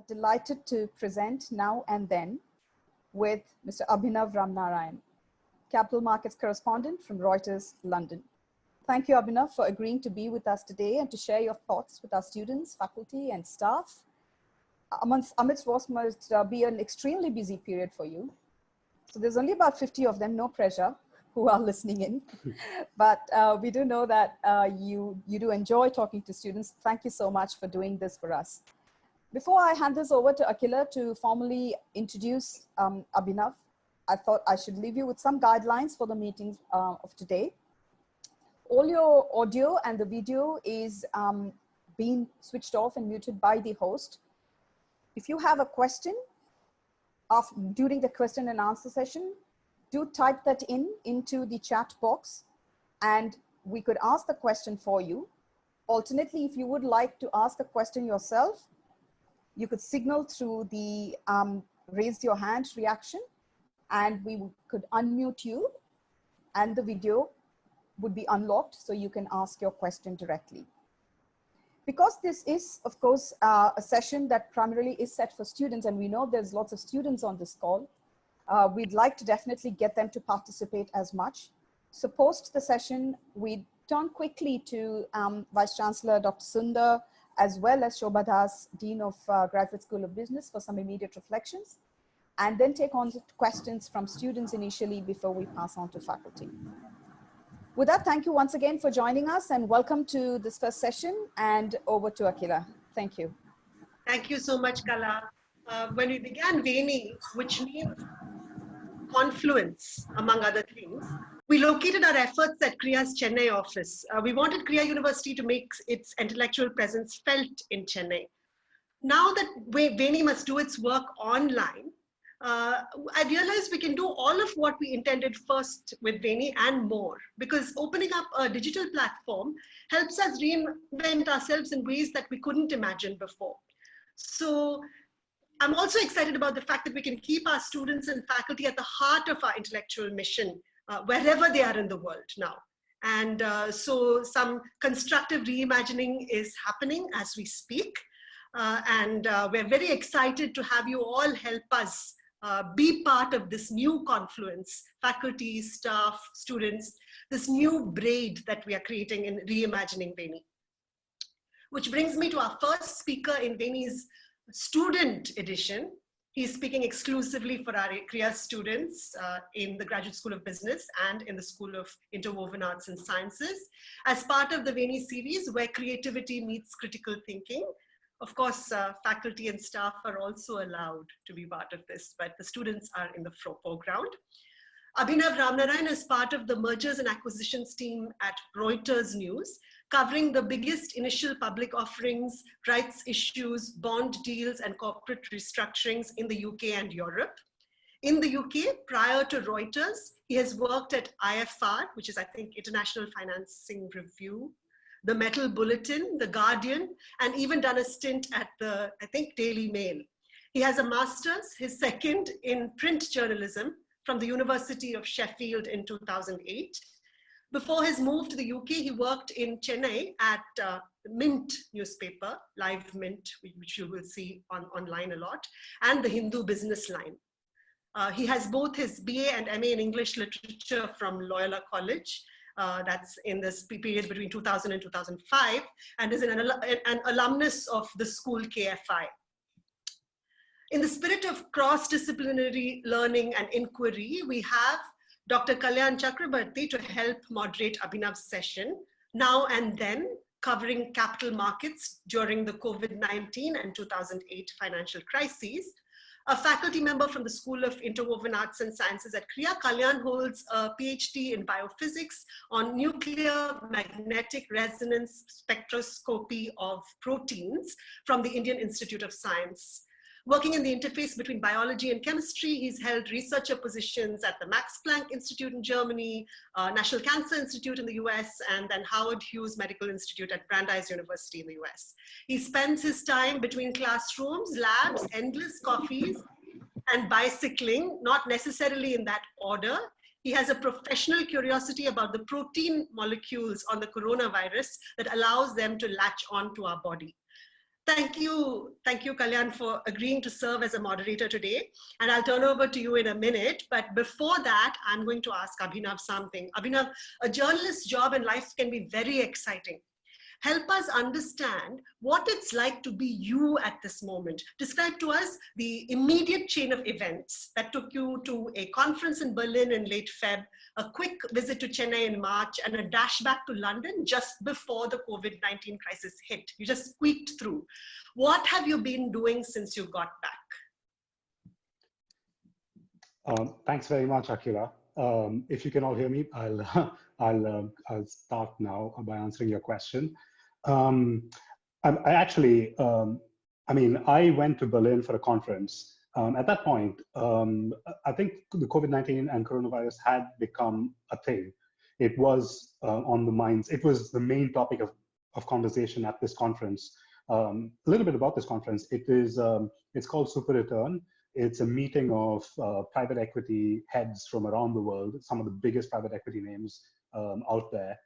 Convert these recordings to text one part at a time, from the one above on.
delighted to present Now and Then with Mr. Abhinav Ramnarayan, Capital Markets Correspondent from Reuters, London. Thank you, Abhinav, for agreeing to be with us today and to share your thoughts with our students, faculty, and staff. Amidst what must be an extremely busy period for you. So there's only about 50 of them, no pressure, who are listening in. But we do know that you do enjoy talking to students. Thank you so much for doing this for us. Before I hand this over to Akila to formally introduce Abhinav, I thought I should leave you with some guidelines for the meeting of today. All your audio and the video is being switched off and muted by the host. If you have a question during the question and answer session, do type that into the chat box and we could ask the question for you. Alternately, if you would like to ask the question yourself, you could signal through the raise your hand reaction and we could unmute you and the video would be unlocked so you can ask your question directly. Because this is, of course, a session that primarily is set for students, and we know there's lots of students on this call, we'd like to definitely get them to participate as much. So post the session, we turn quickly to Vice Chancellor Dr. Sundar, as well as Shobha Das, Dean of Graduate School of Business, for some immediate reflections, and then take on questions from students initially before we pass on to faculty. With that, thank you once again for joining us and welcome to this first session, and over to Akila. Thank you. Thank you so much, Kala. When we began VENI, which means confluence, among other things, we located our efforts at Krea's Chennai office. We wanted Krea University to make its intellectual presence felt in Chennai. Now that VENI must do its work online, I realized we can do all of what we intended first with VENI and more, because opening up a digital platform helps us reinvent ourselves in ways that we couldn't imagine before. So I'm also excited about the fact that we can keep our students and faculty at the heart of our intellectual mission, wherever they are in the world now. And so some constructive reimagining is happening as we speak. And we're very excited to have you all help us be part of this new confluence, faculty, staff, students, this new braid that we are creating in reimagining VENI. Which brings me to our first speaker in VENI's student edition. He's speaking exclusively for our Krea students in the Graduate School of Business and in the School of Interwoven Arts and Sciences, as part of the VENI series where creativity meets critical thinking. Of course, faculty and staff are also allowed to be part of this, but the students are in the foreground. Abhinav Ramnarayan is part of the mergers and acquisitions team at Reuters News, covering the biggest initial public offerings, rights issues, bond deals, and corporate restructurings in the UK and Europe. In the UK, prior to Reuters, he has worked at IFR, which is, I think, International Financing Review, the Metal Bulletin, the Guardian, and even done a stint at the, I think, Daily Mail. He has a master's, his second, in print journalism from the University of Sheffield in 2008. Before his move to the UK, he worked in Chennai at Mint newspaper, Live Mint, which you will see online a lot, and the Hindu Business Line. He has both his BA and MA in English literature from Loyola College. That's in this period between 2000 and 2005, and is an alumnus of the school KFI. In the spirit of cross-disciplinary learning and inquiry, we have Dr. Kalyan Chakrabarti to help moderate Abhinav's session, Now and Then, covering capital markets during the COVID-19 and 2008 financial crises. A faculty member from the School of Interwoven Arts and Sciences at Krea, Kalyan holds a PhD in biophysics on nuclear magnetic resonance spectroscopy of proteins from the Indian Institute of Science. Working in the interface between biology and chemistry, he's held researcher positions at the Max Planck Institute in Germany, National Cancer Institute in the US, and then Howard Hughes Medical Institute at Brandeis University in the US. He spends his time between classrooms, labs, endless coffees, and bicycling, not necessarily in that order. He has a professional curiosity about the protein molecules on the coronavirus that allows them to latch onto our body. Thank you, Kalyan, for agreeing to serve as a moderator today. And I'll turn over to you in a minute. But before that, I'm going to ask Abhinav something. Abhinav, a journalist's job in life can be very exciting. Help us understand what it's like to be you at this moment. Describe to us the immediate chain of events that took you to a conference in Berlin in late Feb, a quick visit to Chennai in March, and a dash back to London just before the COVID-19 crisis hit. You just squeaked through. What have you been doing since you got back? Thanks very much, Akila. If you can all hear me, I'll start now by answering your question. I went to Berlin for a conference. At that point, I think the COVID-19 and coronavirus had become a thing. It was on the minds. It was the main topic of conversation at this conference. A little bit about this conference. It's called Super Return. It's a meeting of private equity heads from around the world, some of the biggest private equity names out there.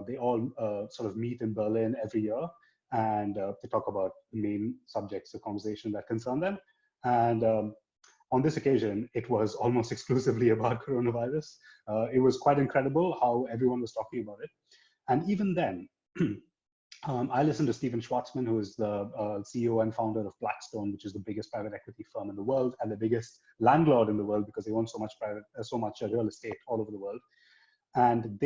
They all sort of meet in Berlin every year, and they talk about the main subjects of conversation that concern them. And on this occasion, it was almost exclusively about coronavirus. It was quite incredible how everyone was talking about it. And even then, I listened to Stephen Schwarzman, who is the CEO and founder of Blackstone, which is the biggest private equity firm in the world and the biggest landlord in the world because they own so much real estate all over the world. And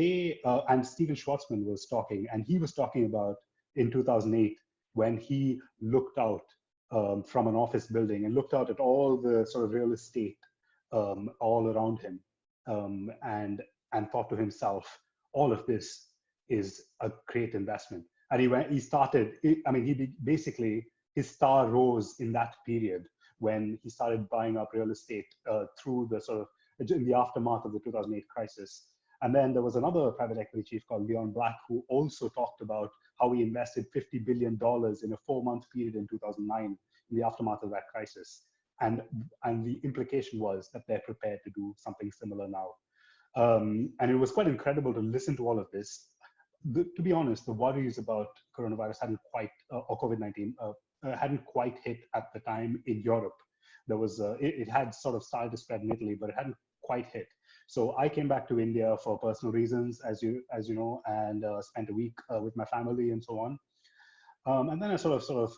Stephen Schwarzman was talking, and he was talking about in 2008 when he looked out from an office building and looked out at all the sort of real estate all around him, and thought to himself, all of this is a great investment. And his star rose in that period when he started buying up real estate through the sort of in the aftermath of the 2008 crisis. And then there was another private equity chief called Leon Black, who also talked about how he invested $50 billion in a 4-month period in 2009 in the aftermath of that crisis. And the implication was that they're prepared to do something similar now. And it was quite incredible to listen to all of this. To be honest, the worries about coronavirus or COVID-19 hadn't quite hit at the time in Europe. There was it had sort of started to spread in Italy, but it hadn't quite hit. So I came back to India for personal reasons, as you know, and spent a week with my family and so on. And then I sort of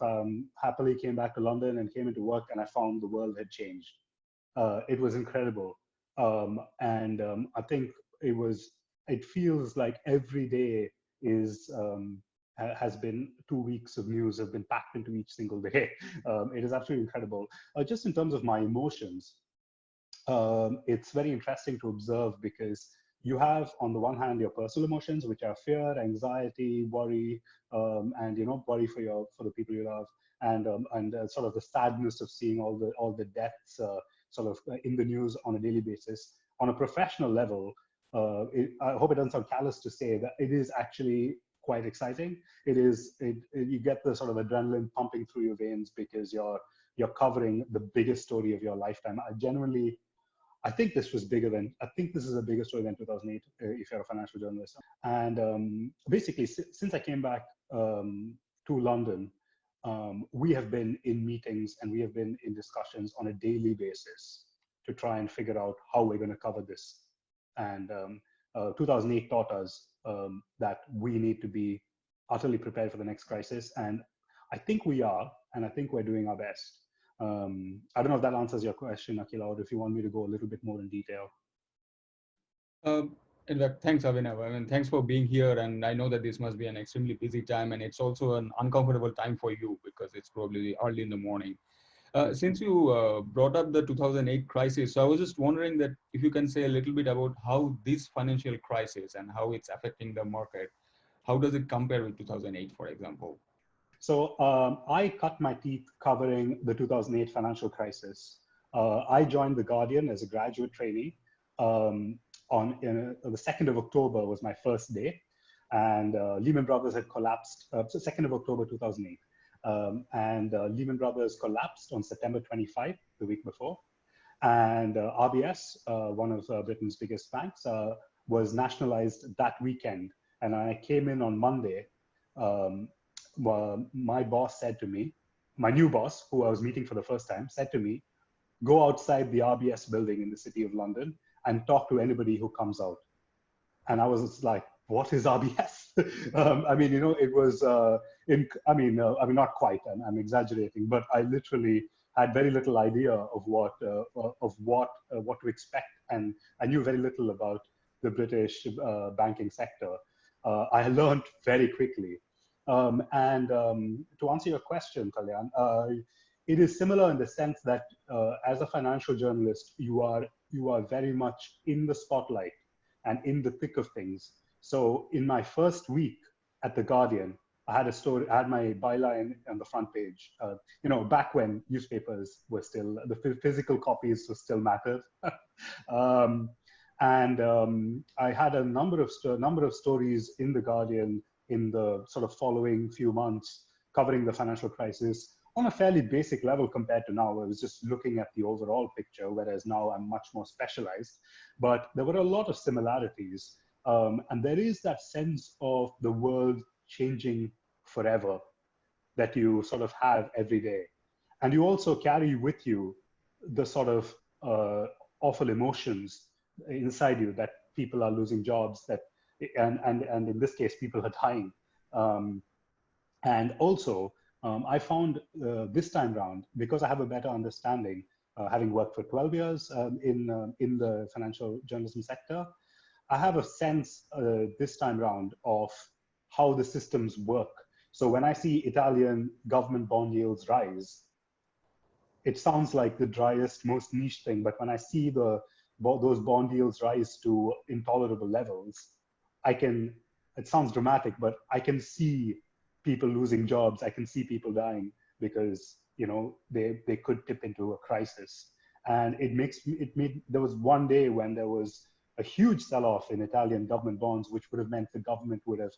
happily came back to London and came into work, and I found the world had changed. It was incredible, and I think it feels like every day has been 2 weeks of news have been packed into each single day. It is absolutely incredible. Just in terms of my emotions, it's very interesting to observe because you have, on the one hand, your personal emotions, which are fear, anxiety, worry, and worry for the people you love, and sort of the sadness of seeing all the deaths sort of in the news on a daily basis. On a professional level, I hope it doesn't sound callous to say that it is actually quite exciting. You get the sort of adrenaline pumping through your veins because you're covering the biggest story of your lifetime. I think this is a bigger story than 2008 if you're a financial journalist. And basically, since I came back to London, we have been in meetings and we have been in discussions on a daily basis to try and figure out how we're going to cover this. And 2008 taught us that we need to be utterly prepared for the next crisis. And I think we are, and I think we're doing our best. I don't know if that answers your question, Akila, or if you want me to go a little bit more in detail. In fact, thanks, Abhinav. I mean, thanks for being here. And I know that this must be an extremely busy time, and it's also an uncomfortable time for you because it's probably early in the morning. Since you brought up the 2008 crisis, so I was just wondering that if you can say a little bit about how this financial crisis and how it's affecting the market, how does it compare with 2008, for example? So I cut my teeth covering the 2008 financial crisis. I joined The Guardian as a graduate trainee. The 2nd of October was my first day, and Lehman Brothers had collapsed. So 2nd of October 2008. And Lehman Brothers collapsed on September 25, the week before. And RBS, one of Britain's biggest banks, was nationalized that weekend. And I came in on Monday. My boss said to me, my new boss, who I was meeting for the first time, said to me, go outside the RBS building in the City of London and talk to anybody who comes out. And I was like, what is RBS? I mean, you know, it was, I mean, not quite, I'm exaggerating, but I literally had very little idea of what to expect. And I knew very little about the British banking sector. I learned very quickly. To answer your question, Kalyan, it is similar in the sense that as a financial journalist, you are very much in the spotlight and in the thick of things. So in my first week at The Guardian, I had a story, I had my byline on the front page. You know, back when newspapers were still, the physical copies still mattered. I had a number of stories in The Guardian in the sort of following few months covering the financial crisis on a fairly basic level compared to now. I was just looking at the overall picture, whereas now I'm much more specialized. But there were a lot of similarities. And there is that sense of the world changing forever that you sort of have every day. And you also carry with you the sort of awful emotions inside you that people are losing jobs, that and in this case, people are dying. And also, I found this time round, because I have a better understanding, having worked for 12 years in the financial journalism sector, I have a sense this time round of how the systems work. So when I see Italian government bond yields rise, it sounds like the driest, most niche thing. But when I see those bond yields rise to intolerable levels, it sounds dramatic, but I can see people losing jobs. I can see people dying because, you know, they could tip into a crisis. And there was one day when there was a huge sell-off in Italian government bonds, which would have meant the government would have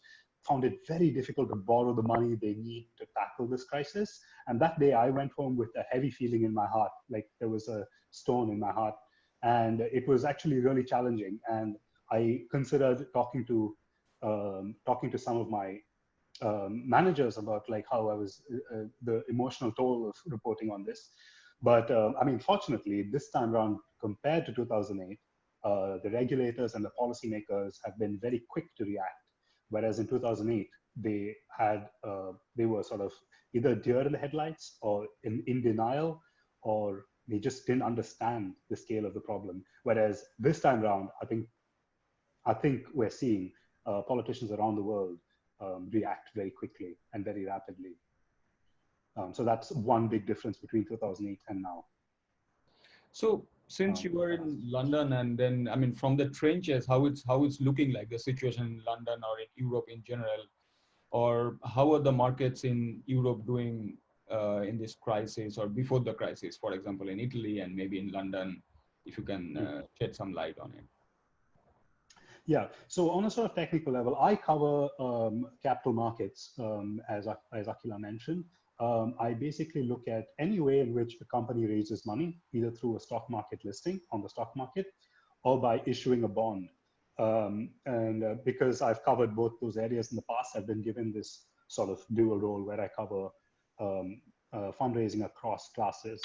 found it very difficult to borrow the money they need to tackle this crisis. And that day I went home with a heavy feeling in my heart, like there was a stone in my heart. And it was actually really challenging. And I considered talking to some of my managers about like how I was, the emotional toll of reporting on this. But I mean, fortunately, this time around, compared to 2008, the regulators and the policymakers have been very quick to react. Whereas in 2008, they were sort of either deer in the headlights or in denial, or they just didn't understand the scale of the problem. Whereas this time around, I think we're seeing politicians around the world react very quickly and very rapidly. So that's one big difference between 2008 and now. So since you were in London, and then, I mean, from the trenches, how it's looking like, the situation in London or in Europe in general, or how are the markets in Europe doing in this crisis or before the crisis, for example, in Italy and maybe in London, if you can shed some light on it. Yeah, so on a sort of technical level, I cover capital markets, as Akila mentioned. I basically look at any way in which a company raises money, either through a stock market listing on the stock market or by issuing a bond. Because I've covered both those areas in the past, I've been given this sort of dual role where I cover fundraising across classes,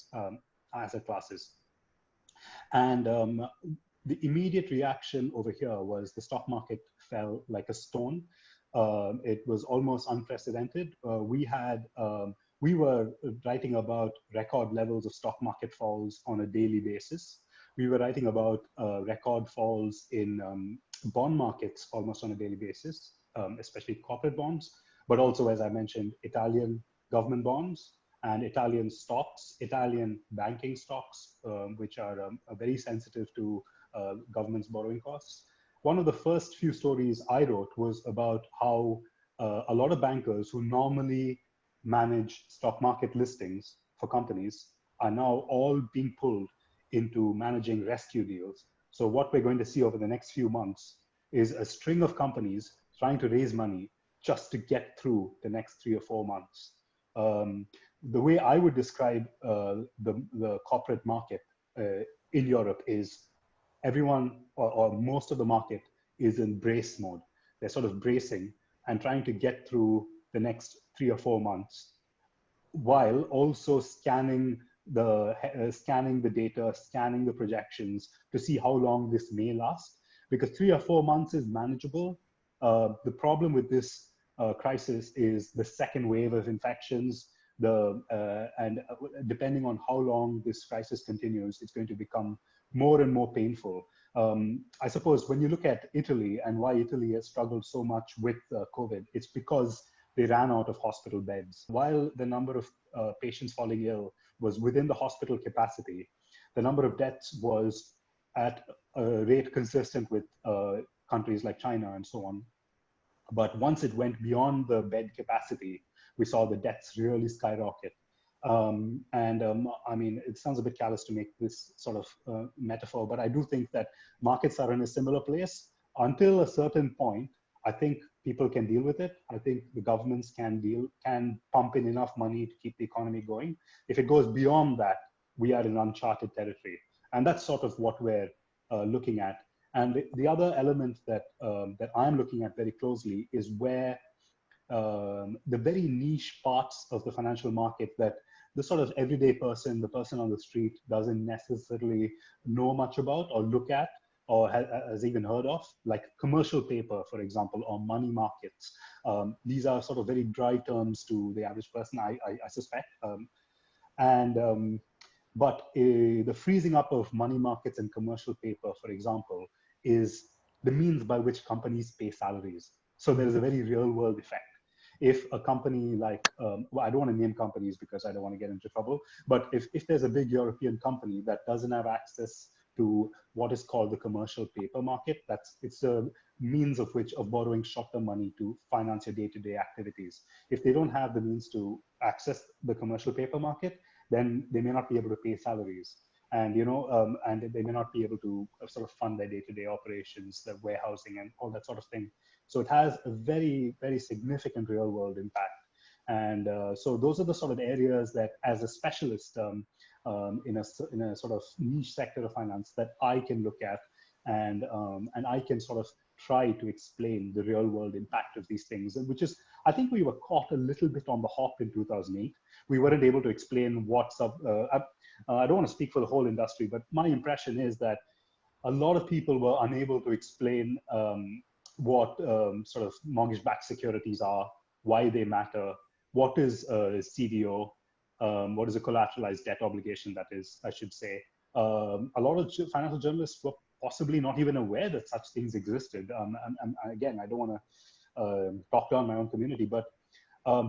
asset classes. And the immediate reaction over here was the stock market fell like a stone. It was almost unprecedented. We were writing about record levels of stock market falls on a daily basis. We were writing about record falls in bond markets almost on a daily basis, especially corporate bonds, but also, as I mentioned, Italian government bonds and Italian stocks, Italian banking stocks, which are very sensitive to government's borrowing costs. One of the first few stories I wrote was about how a lot of bankers who normally manage stock market listings for companies are now all being pulled into managing rescue deals. So what we're going to see over the next few months is a string of companies trying to raise money just to get through the next 3 or 4 months. The way I would describe the corporate market in Europe is everyone or most of the market is in brace mode. They're sort of bracing and trying to get through the next 3 or 4 months. while also scanning the data, scanning the projections to see how long this may last. Because 3 or 4 months is manageable. The problem with this crisis is the second wave of infections. And depending on how long this crisis continues, it's going to become more and more painful. I suppose when you look at Italy and why Italy has struggled so much with COVID, it's because they ran out of hospital beds. While the number of patients falling ill was within the hospital capacity, the number of deaths was at a rate consistent with countries like China and so on. But once it went beyond the bed capacity, we saw the deaths really skyrocket. I mean, it sounds a bit callous to make this sort of metaphor, but I do think that markets are in a similar place. Until a certain point, I think people can deal with it. I think the governments can pump in enough money to keep the economy going. If it goes beyond that, we are in uncharted territory. And that's sort of what we're looking at. And the other element that, that I'm looking at very closely is where the very niche parts of the financial market that the sort of everyday person, the person on the street doesn't necessarily know much about or look at or has even heard of, like commercial paper, for example, or money markets. These are sort of very dry terms to the average person, I suspect. But the freezing up of money markets and commercial paper, for example, is the means by which companies pay salaries. So there is a very real world effect. If a company like, well, I don't want to name companies because I don't want to get into trouble, but if there's a big European company that doesn't have access to what is called the commercial paper market, it's a means of borrowing short-term money to finance your day-to-day activities. If they don't have the means to access the commercial paper market, then they may not be able to pay salaries. And, and they may not be able to sort of fund their day-to-day operations, their warehousing and all that sort of thing. So it has a very, very significant real world impact. And so those are the sort of areas that as a specialist in a sort of niche sector of finance that I can look at and I can sort of try to explain the real world impact of these things, which is, I think we were caught a little bit on the hop in 2008. We weren't able to explain what's up. I don't want to speak for the whole industry, but my impression is that a lot of people were unable to explain what sort of mortgage-backed securities are, why they matter, what is CDO, what is a collateralized debt obligation, that is, I should say. A lot of financial journalists were possibly not even aware that such things existed. And again, I don't want to talk down my own community, but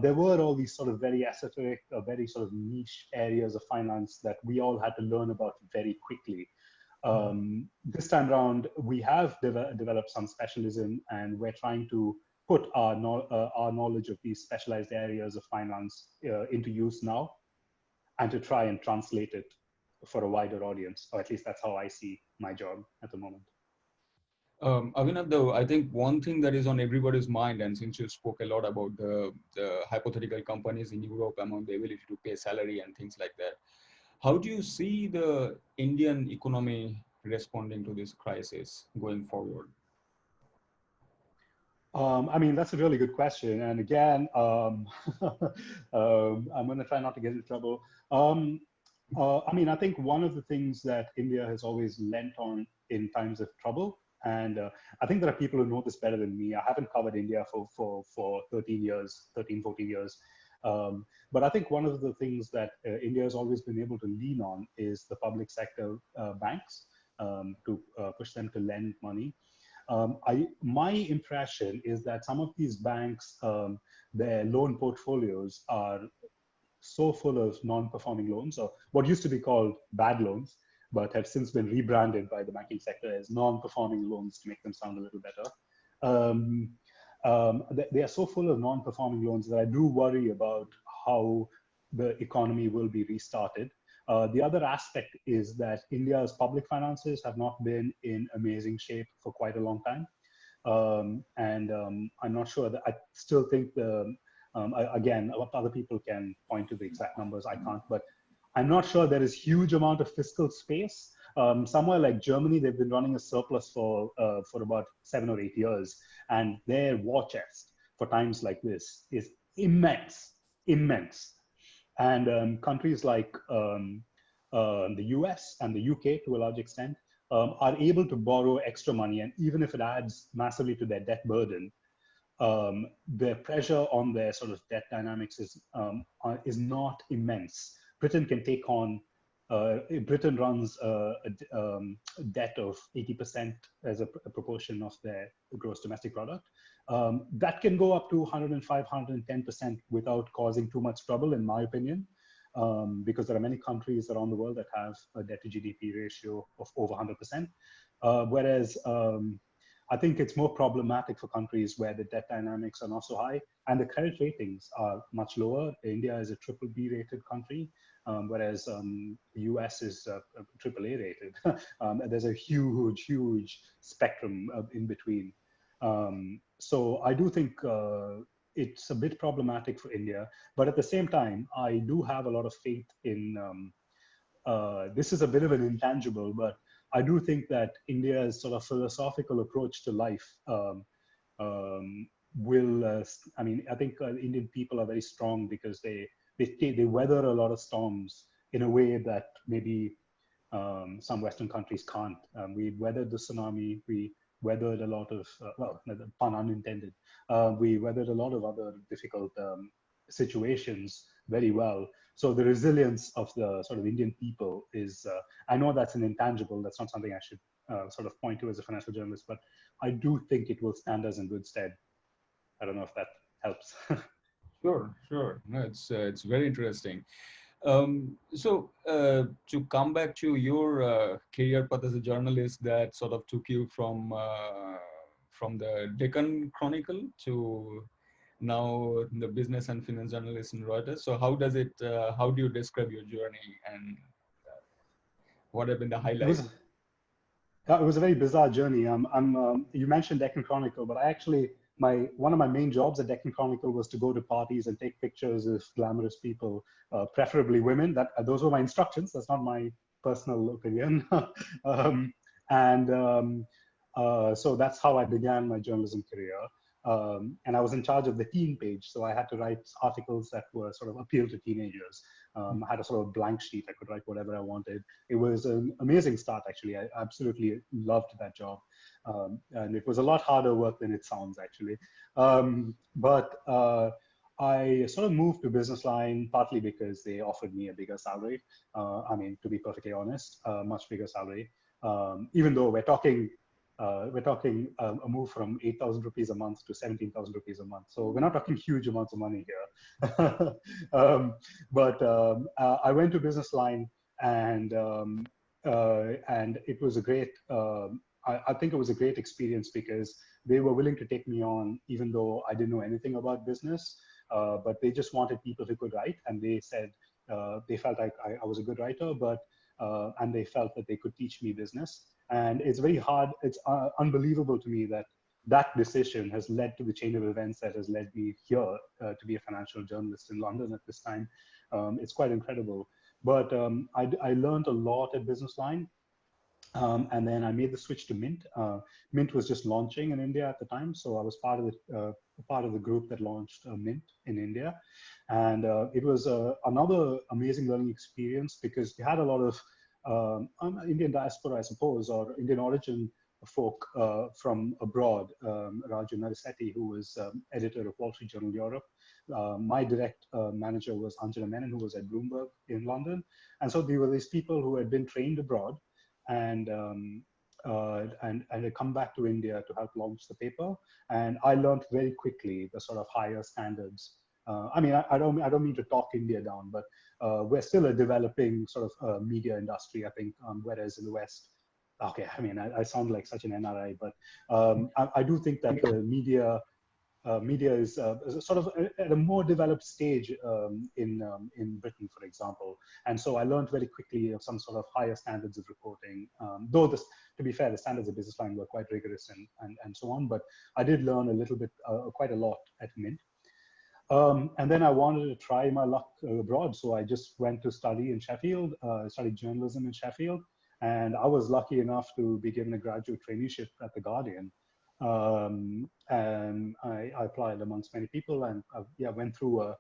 there were all these sort of very esoteric, very sort of niche areas of finance that we all had to learn about very quickly. This time around, we have developed some specialism, and we're trying to put our knowledge of these specialized areas of finance into use now, and to try and translate it for a wider audience, or at least that's how I see my job at the moment. Abhinav, though, I think one thing that is on everybody's mind, and since you spoke a lot about the hypothetical companies in Europe among the ability to pay salary and things like that, how do you see the Indian economy responding to this crisis going forward? I mean, that's a really good question. And again, I'm going to try not to get into trouble. I mean, I think one of the things that India has always lent on in times of trouble, and I think there are people who know this better than me. I haven't covered India for 13 years, 13, 14 years. But I think one of the things that India has always been able to lean on is the public sector banks to push them to lend money. My impression is that some of these banks, their loan portfolios are so full of non-performing loans, or what used to be called bad loans, but have since been rebranded by the banking sector as non-performing loans to make them sound a little better. They are so full of non-performing loans that I do worry about how the economy will be restarted. The other aspect is that India's public finances have not been in amazing shape for quite a long time. I'm not sure that, I still think again, other people can point to the exact numbers, I can't, but I'm not sure there is huge amount of fiscal space. Somewhere like Germany, they've been running a surplus for about 7 or 8 years, and their war chest for times like this is immense, immense. And countries like the US and the UK, to a large extent, are able to borrow extra money. And even if it adds massively to their debt burden, the pressure on their sort of debt dynamics is not immense. Britain can take on, Britain runs a debt of 80% as a proportion of their gross domestic product. That can go up to 105, 110% without causing too much trouble, in my opinion, because there are many countries around the world that have a debt to GDP ratio of over 100%. Whereas I think it's more problematic for countries where the debt dynamics are not so high and the credit ratings are much lower. India is a triple B rated country, whereas the US is triple A rated. There's a huge, huge spectrum in between. So I do think it's a bit problematic for India, but at the same time, I do have a lot of faith in, this is a bit of an intangible, but I do think that India's sort of philosophical approach to life will, I mean, I think Indian people are very strong because they weather a lot of storms in a way that maybe some Western countries can't. We weathered the tsunami, we weathered a lot of, well, pun unintended, we weathered a lot of other difficult situations very well. So the resilience of the sort of Indian people is, I know that's an intangible, that's not something I should sort of point to as a financial journalist, but I do think it will stand us in good stead. I don't know if that helps. Sure, sure. No, it's very interesting. So to come back to your career path as a journalist that sort of took you from the Deccan Chronicle to now the business and finance journalist in Reuters. So how does it, how do you describe your journey and what have been the highlights? It was a very bizarre journey. You mentioned Deccan Chronicle, but I actually, one of my main jobs at Deccan Chronicle was to go to parties and take pictures of glamorous people, preferably women. Those were my instructions. That's not my personal opinion. So that's how I began my journalism career. And I was in charge of the teen page, so I had to write articles that were sort of appeal to teenagers. I had a sort of blank sheet. I could write whatever I wanted. It was an amazing start, actually. I absolutely loved that job. And it was a lot harder work than it sounds, actually. I sort of moved to Business Line partly because they offered me a bigger salary. I mean, to be perfectly honest, a much bigger salary. Even though we're talking a move from 8,000 rupees a month to 17,000 rupees a month. So we're not talking huge amounts of money here. I went to Business Line, and it was a great, I think it was a great experience because they were willing to take me on even though I didn't know anything about business, but they just wanted people who could write, and they said they felt like I was a good writer, and they felt that they could teach me business. And it's very hard, it's unbelievable to me that that decision has led to the chain of events that has led me here to be a financial journalist in London at this time. It's quite incredible. But I learned a lot at Business Line. And then I made the switch to Mint. Mint was just launching in India at the time, so I was part of the group that launched Mint in India, and it was another amazing learning experience because we had a lot of Indian diaspora, I suppose, or Indian origin folk from abroad. Raju Narisetti, who was editor of Wall Street Journal Europe. My direct manager was Anjana Menon, who was at Bloomberg in London, and so there were these people who had been trained abroad and had come back to India to help launch the paper. And I learned very quickly the sort of higher standards. I mean, I don't mean to talk India down, but we're still a developing sort of media industry, I think, whereas in the West, okay, I mean, I sound like such an NRI, but I do think that the media is sort of at a more developed stage in Britain, for example. And so I learned very quickly of some sort of higher standards of reporting, though to be fair, the standards of Business Line were quite rigorous and so on, but I did learn a little bit, quite a lot at Mint. And then I wanted to try my luck abroad. So I just went to study in Sheffield, studied journalism in Sheffield. And I was lucky enough to be given a graduate traineeship at The Guardian. And I applied amongst many people, and went through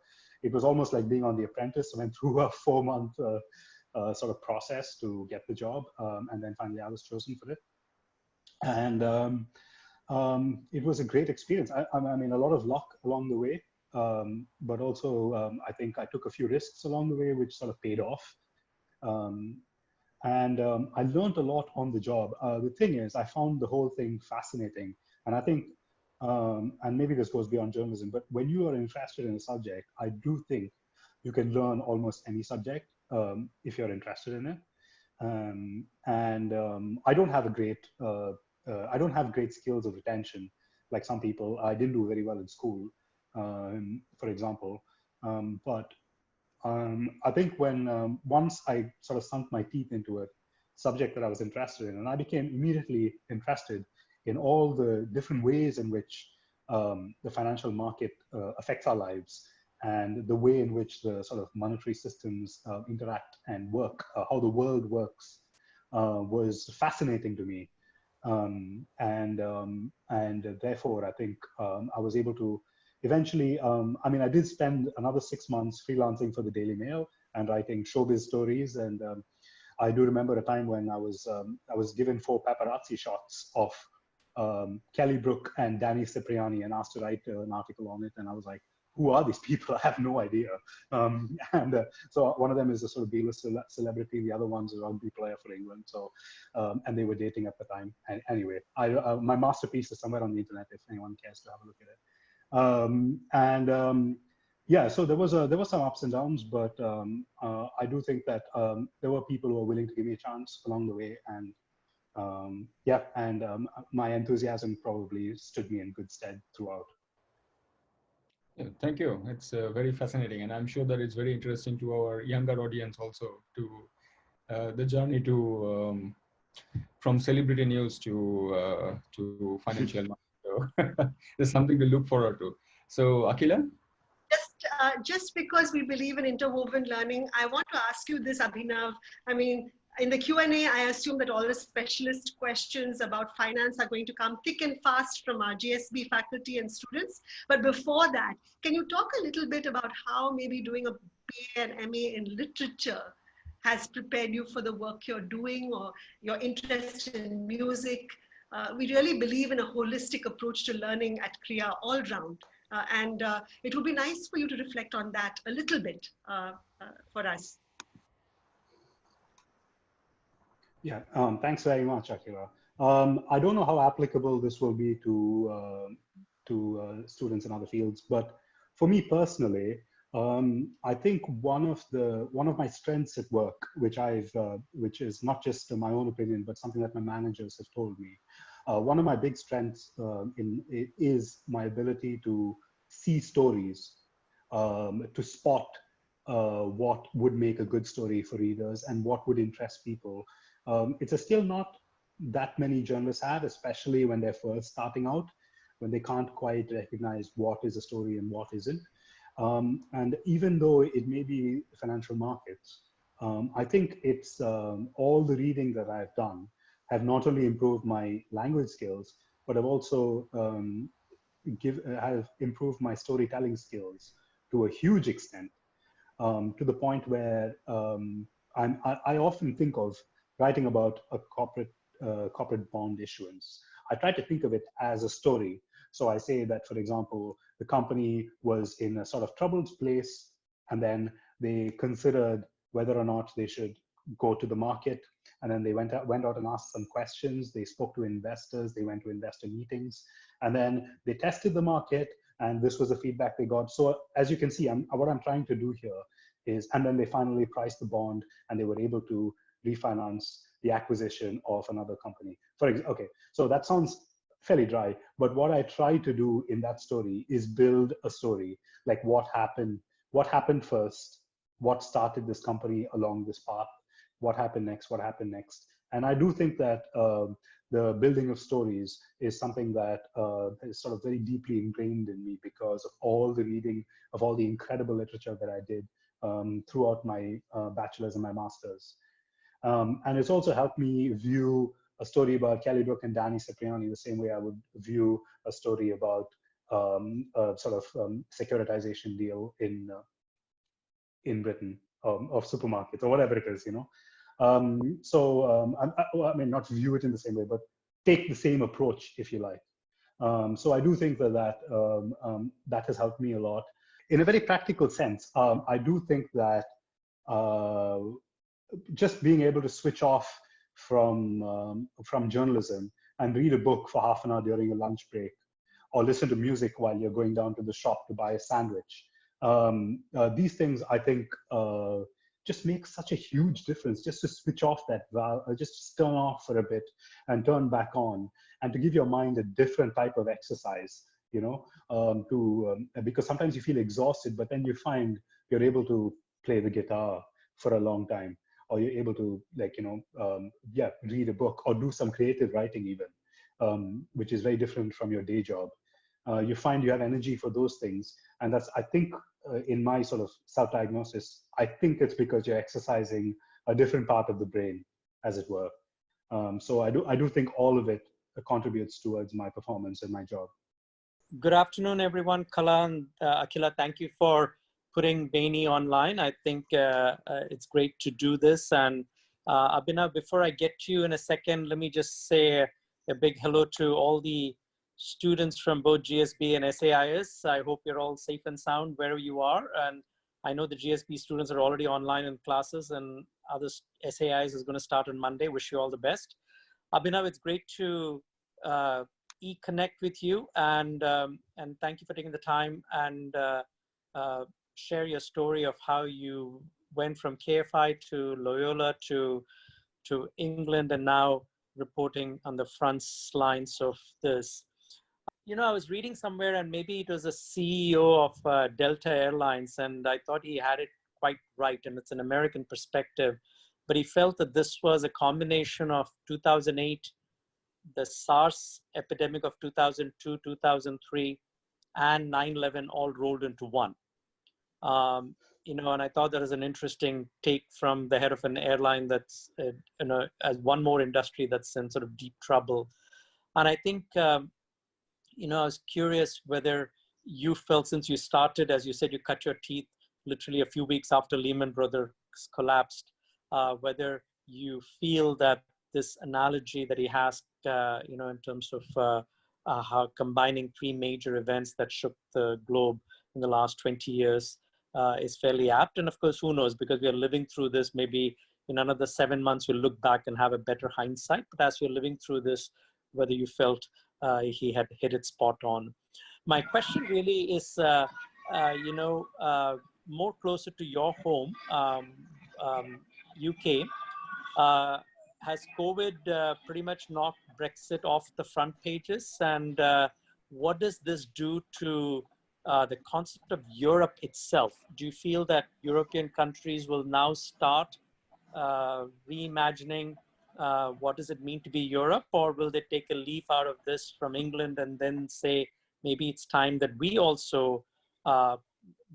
it was almost like being on The Apprentice. I went through a 4-month sort of process to get the job, and then finally I was chosen for it. And it was a great experience. I mean, a lot of luck along the way, but also I think I took a few risks along the way, which sort of paid off. I learned a lot on the job. The thing is, I found the whole thing fascinating. And I think, and maybe this goes beyond journalism, but when you are interested in a subject, I do think you can learn almost any subject if you're interested in it. I don't have a great, I don't have great skills of retention like some people. I didn't do very well in school, for example. I think when once I sort of sunk my teeth into a subject that I was interested in, and I became immediately interested in all the different ways in which the financial market affects our lives, and the way in which the sort of monetary systems interact and work, how the world works, was fascinating to me. Therefore, I think I was able to eventually, I mean, I did spend another 6 months freelancing for the Daily Mail and writing showbiz stories. And I do remember a time when I was given 4 paparazzi shots of Kelly Brook and Danny Cipriani and asked to write an article on it. And I was like, who are these people? I have no idea. So one of them is a sort of B-list celebrity. The other one's a rugby player for England. So, and they were dating at the time. And anyway, my masterpiece is somewhere on the internet if anyone cares to have a look at it. Yeah, so there was some ups and downs, but I do think that there were people who were willing to give me a chance along the way, and my enthusiasm probably stood me in good stead throughout. Yeah, thank you. It's very fascinating, and I'm sure that it's very interesting to our younger audience also, to the journey to from celebrity news to financial market. So there's something to look forward to. So Akila? Just because we believe in interwoven learning, I want to ask you this, Abhinav. I mean, in the Q&A, I assume that all the specialist questions about finance are going to come thick and fast from our GSB faculty and students. But before that, can you talk a little bit about how maybe doing a BA and MA in literature has prepared you for the work you're doing, or your interest in music? We really believe in a holistic approach to learning at Krea all round. It would be nice for you to reflect on that a little bit for us. Yeah, thanks very much, Akira. I don't know how applicable this will be to students in other fields, but for me personally, I think one of my strengths at work, which is not just my own opinion, but something that my managers have told me, one of my big strengths is my ability to see stories, to spot what would make a good story for readers and what would interest people. It's a skill not that many journalists have, especially when they're first starting out, when they can't quite recognize what is a story and what isn't. And even though it may be financial markets, I think it's all the reading that I've done have not only improved my language skills, but have also have improved my storytelling skills to a huge extent, to the point where I often think of writing about a corporate bond issuance. I try to think of it as a story. So I say that, for example, the company was in a sort of troubled place, and then they considered whether or not they should go to the market. And then they went out and asked some questions. They spoke to investors. They went to investor meetings. And then they tested the market, and this was the feedback they got. So as you can see, what I'm trying to do here is, and then they finally priced the bond, and they were able to refinance the acquisition of another company. Okay, so that sounds fairly dry, but what I try to do in that story is build a story, like what happened first, what started this company along this path, what happened next. And I do think that the building of stories is something that is sort of very deeply ingrained in me because of all the reading of all the incredible literature that I did throughout my bachelor's and my master's. And it's also helped me view a story about Kelly Brook and Danny Cipriani the same way I would view a story about a sort of securitization deal in in Britain, of supermarkets or whatever it is, you know. I mean, not view it in the same way, but take the same approach, if you like. So I do think that has helped me a lot. In a very practical sense, I do think that just being able to switch off from journalism and read a book for half an hour during a lunch break, or listen to music while you're going down to the shop to buy a sandwich. These things, I think, just make such a huge difference, just to switch off that valve, just turn off for a bit and turn back on, and to give your mind a different type of exercise, you know, because sometimes you feel exhausted, but then you find you're able to play the guitar for a long time, or you're able to, like, you know, read a book or do some creative writing even, which is very different from your day job. You find you have energy for those things. And that's, I think, in my sort of self-diagnosis, I think it's because you're exercising a different part of the brain, as it were. So I do think all of it contributes towards my performance and my job. Good afternoon, everyone. Kala and Akila, thank you for putting VENI online. I think it's great to do this. And Abhinav, before I get to you in a second, let me just say a big hello to all the students from both GSB and SAIS. I hope you're all safe and sound wherever you are. And I know the GSB students are already online in classes, and other SAIS is going to start on Monday. Wish you all the best. Abhinav, it's great to connect with you, and thank you for taking the time and share your story of how you went from KFI to Loyola to England, and now reporting on the front lines of this. You know, I was reading somewhere, and maybe it was a CEO of Delta Airlines, and I thought he had it quite right, and it's an American perspective, but he felt that this was a combination of 2008, the SARS epidemic of 2002, 2003, and 9/11 all rolled into one. You know, and I thought that was an interesting take from the head of an airline that's, you know, as one more industry that's in sort of deep trouble. And I think, you know, I was curious whether you felt, since you started, as you said, you cut your teeth literally a few weeks after Lehman Brothers collapsed, whether you feel that this analogy that he has, you know, in terms of how combining three major events that shook the globe in the last 20 years is fairly apt. And of course, who knows, because we are living through this, maybe in another 7 months, we'll look back and have a better hindsight. But as we're living through this, whether you felt he had hit it spot on. My question really is, you know, more closer to your home, UK. Has COVID pretty much knocked Brexit off the front pages? And what does this do to the concept of Europe itself? Do you feel that European countries will now start reimagining what does it mean to be Europe, or will they take a leaf out of this from England and then say, maybe it's time that we also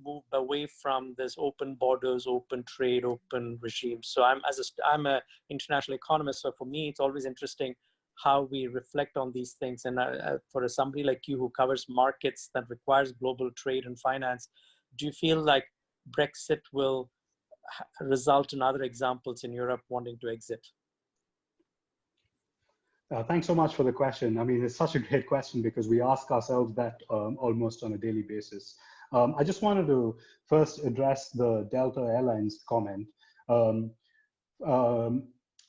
move away from this open borders, open trade, open regime? So I'm an international economist, so for me, it's always interesting how we reflect on these things. And for somebody like you who covers markets that requires global trade and finance, do you feel like Brexit will result in other examples in Europe wanting to exit? Thanks so much for the question. I mean, it's such a great question because we ask ourselves that almost on a daily basis. I just wanted to first address the Delta Airlines comment.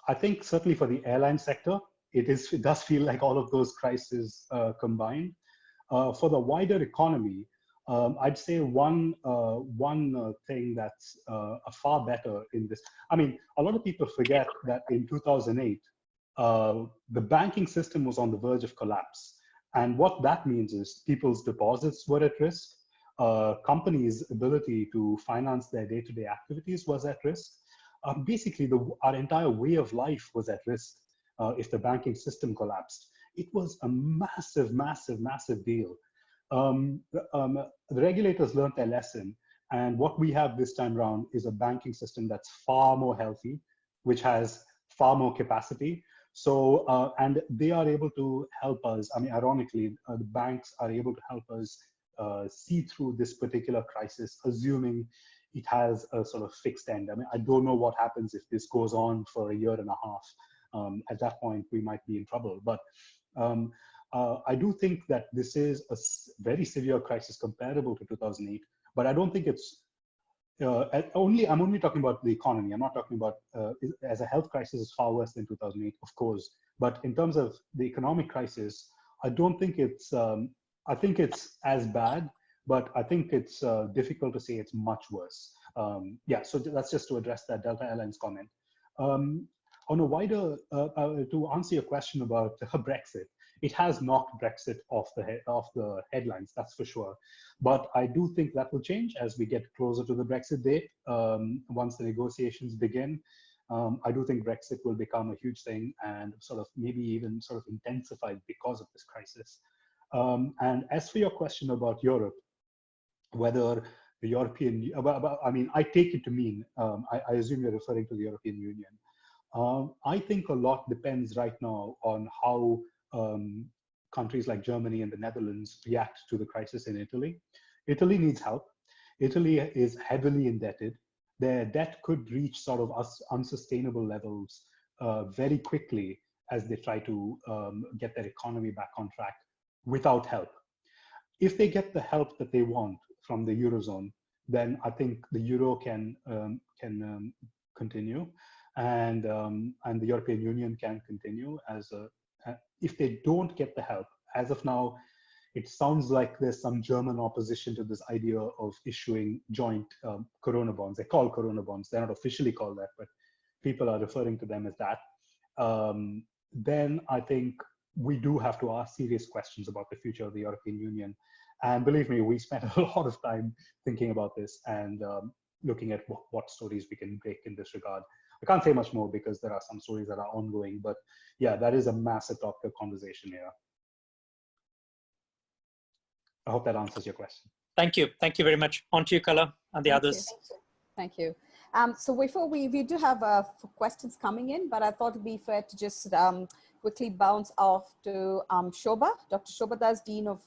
I think certainly for the airline sector, it does feel like all of those crises combined. For the wider economy, I'd say one thing that's far better in this. I mean, a lot of people forget that in 2008, the banking system was on the verge of collapse. And what that means is people's deposits were at risk. Companies' ability to finance their day-to-day activities was at risk. Basically, our entire way of life was at risk if the banking system collapsed. It was a massive, massive, massive deal. The regulators learned their lesson. And what we have this time around is a banking system that's far more healthy, which has far more capacity. So, and they are able to help us. I mean, ironically, the banks are able to help us see through this particular crisis, assuming it has a sort of fixed end. I mean, I don't know what happens if this goes on for a year and a half. At that point, we might be in trouble. But I do think that this is a very severe crisis comparable to 2008, but I don't think it's I'm only talking about the economy. I'm not talking about as a health crisis is far worse than 2008, of course. But in terms of the economic crisis, I don't think it's. I think it's as bad, but I think it's difficult to say it's much worse. Yeah. So that's just to address that Delta Airlines comment. On a wider, to answer your question about Brexit, it has knocked Brexit off the headlines, that's for sure. But I do think that will change as we get closer to the Brexit date. Once the negotiations begin, I do think Brexit will become a huge thing and sort of maybe even sort of intensified because of this crisis. And as for your question about Europe, whether the European, I mean, I take it to mean, I assume you're referring to the European Union. I think a lot depends right now on how countries like Germany and the Netherlands react to the crisis in Italy. Italy needs help. Italy is heavily indebted. Their debt could reach sort of unsustainable levels very quickly as they try to get their economy back on track without help. If they get the help that they want from the Eurozone, then I think the Euro can continue. And the European Union can continue as a. If they don't get the help, as of now, it sounds like there's some German opposition to this idea of issuing joint Corona bonds. They're called Corona bonds. They're not officially called that, but people are referring to them as that. Then I think we do have to ask serious questions about the future of the European Union. And believe me, we spent a lot of time thinking about this and looking at what stories we can break in this regard. I can't say much more because there are some stories that are ongoing, but yeah, that is a massive topic of conversation here. I hope that answers your question. Thank you. Thank you very much. On to you, Kala, and the others. Thank you. So before we do have questions coming in, but I thought it'd be fair to just quickly bounce off to Shobha, Dr. Shobha Das, Dean of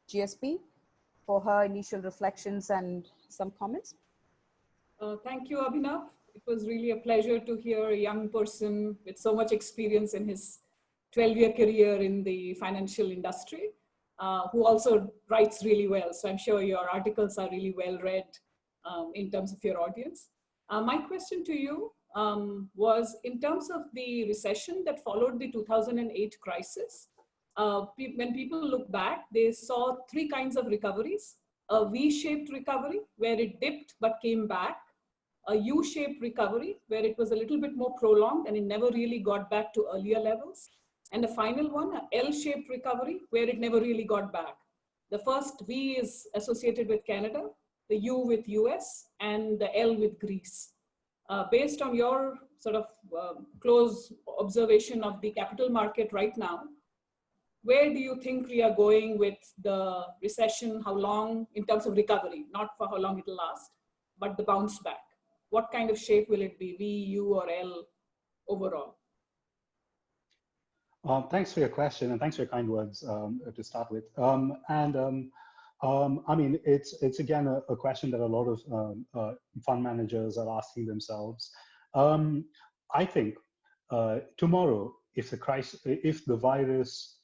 GSP, for her initial reflections and some comments. Thank you, Abhinav. It was really a pleasure to hear a young person with so much experience in his 12-year career in the financial industry, who also writes really well. So I'm sure your articles are really well read in terms of your audience. My question to you was in terms of the recession that followed the 2008 crisis. When people look back, they saw three kinds of recoveries: a V-shaped recovery where it dipped but came back, a U-shaped recovery where it was a little bit more prolonged and it never really got back to earlier levels, and the final one, an L-shaped recovery where it never really got back. The first V is associated with Canada, the U with US, and the L with Greece. Based on your sort of close observation of the capital market right now, where do you think we are going with the recession? How long in terms of recovery, not for how long it'll last, but the bounce back? What kind of shape will it be, V, U, or L overall? Thanks for your question and thanks for your kind words to start with. I mean, it's again a question that a lot of fund managers are asking themselves. I think tomorrow, if the virus,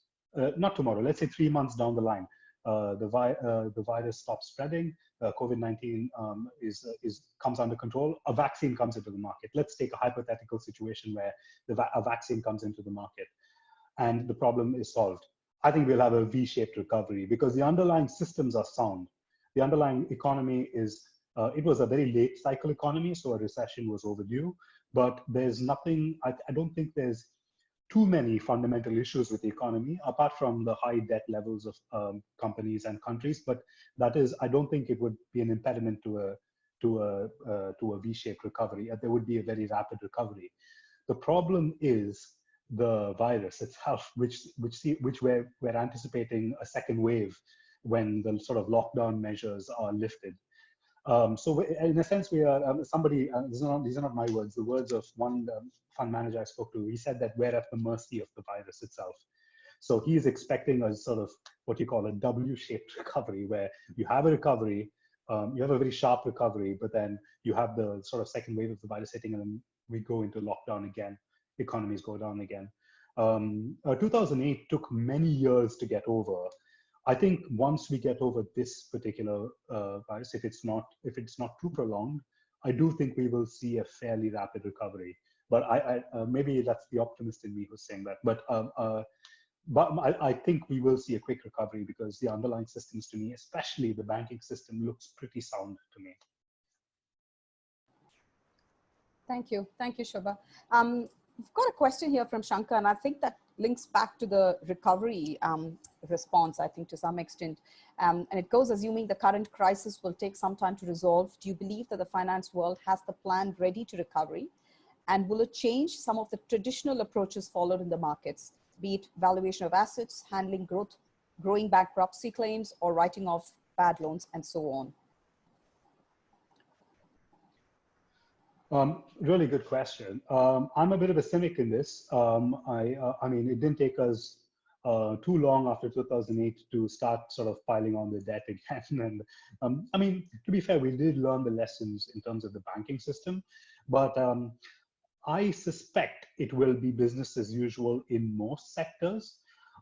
not tomorrow, let's say 3 months down the line, the virus stops spreading, COVID-19 comes under control, a vaccine comes into the market. Let's take a hypothetical situation where a vaccine comes into the market and the problem is solved. I think we'll have a V-shaped recovery because the underlying systems are sound. The underlying economy is, it was a very late cycle economy, so a recession was overdue, but there's nothing, I don't think there's too many fundamental issues with the economy, apart from the high debt levels of companies and countries. But that is, I don't think it would be an impediment to a V-shaped recovery. There would be a very rapid recovery. The problem is the virus itself, which we're anticipating a second wave when the sort of lockdown measures are lifted. So in a sense, we are these are not my words, the words of one fund manager I spoke to. He said that we're at the mercy of the virus itself. So he is expecting a sort of what you call a W-shaped recovery, where you have a recovery, you have a very sharp recovery, but then you have the sort of second wave of the virus hitting, and then we go into lockdown again. Economies go down again. 2008 took many years to get over. I think once we get over this particular virus, if it's not too prolonged, I do think we will see a fairly rapid recovery. But maybe that's the optimist in me who's saying that. But I think we will see a quick recovery because the underlying systems, to me, especially the banking system, looks pretty sound to me. Thank you, Shobha. We've got a question here from Shankar, and I think that links back to the recovery response, I think, to some extent. And it goes, assuming the current crisis will take some time to resolve, do you believe that the finance world has the plan ready to recovery? And will it change some of the traditional approaches followed in the markets, be it valuation of assets, handling growing bankruptcy claims, or writing off bad loans, and so on? Really good question. I'm a bit of a cynic in this. I mean, it didn't take us too long after 2008 to start sort of piling on the debt again. And I mean, to be fair, we did learn the lessons in terms of the banking system, but I suspect it will be business as usual in most sectors.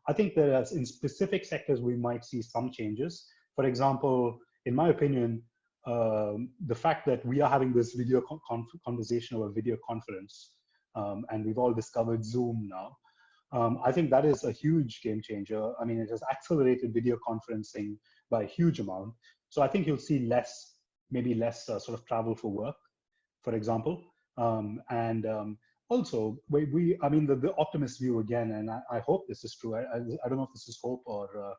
I think that in specific sectors, we might see some changes. For example, in my opinion, the fact that we are having this video conversation or video conference, and we've all discovered Zoom now, I think that is a huge game changer. I mean, it has accelerated video conferencing by a huge amount. So I think you'll see maybe less sort of travel for work, for example. Also, I mean, the optimist view again, and I hope this is true. I don't know if this is hope or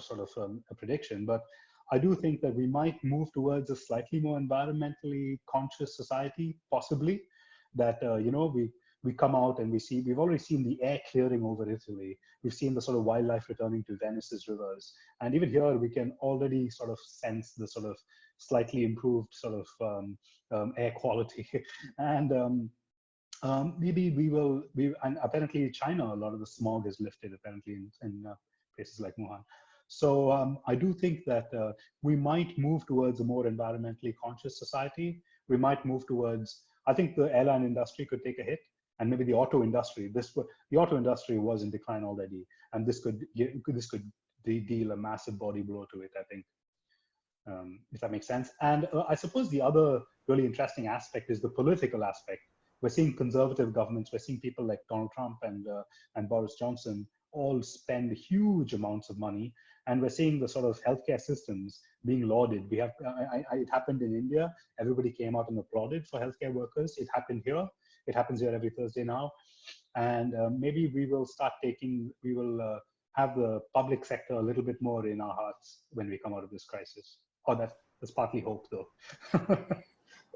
sort of a prediction, but I do think that we might move towards a slightly more environmentally conscious society, possibly. That you know, we come out and we've already seen the air clearing over Italy. We've seen the sort of wildlife returning to Venice's rivers, and even here we can already sort of sense the sort of slightly improved sort of air quality. And maybe and apparently China, a lot of the smog is lifted apparently in places like Wuhan. So I do think that we might move towards a more environmentally conscious society. We might move towards, I think the airline industry could take a hit, and maybe the auto industry. The auto industry was in decline already, and this could deal a massive body blow to it, I think, if that makes sense. And I suppose the other really interesting aspect is the political aspect. We're seeing conservative governments, we're seeing people like Donald Trump and Boris Johnson all spend huge amounts of money, and we're seeing the sort of healthcare systems being lauded. It happened in India. Everybody came out and applauded for healthcare workers. It happened here. It happens here every Thursday now. And maybe we will have the public sector a little bit more in our hearts when we come out of this crisis. Oh, that's partly hope though.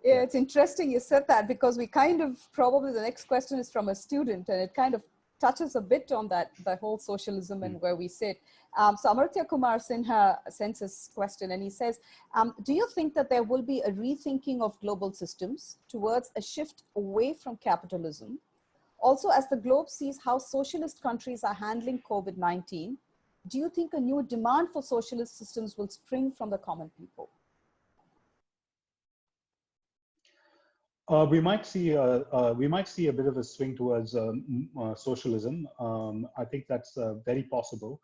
Yeah, it's interesting you said that, because we kind of, probably the next question is from a student, and it kind of touches a bit on the whole socialism and where we sit. So Amartya Kumar Sinha sends his question, and he says, do you think that there will be a rethinking of global systems towards a shift away from capitalism? Also, as the globe sees how socialist countries are handling COVID-19, do you think a new demand for socialist systems will spring from the common people? We might see a bit of a swing towards socialism. I think that's very possible,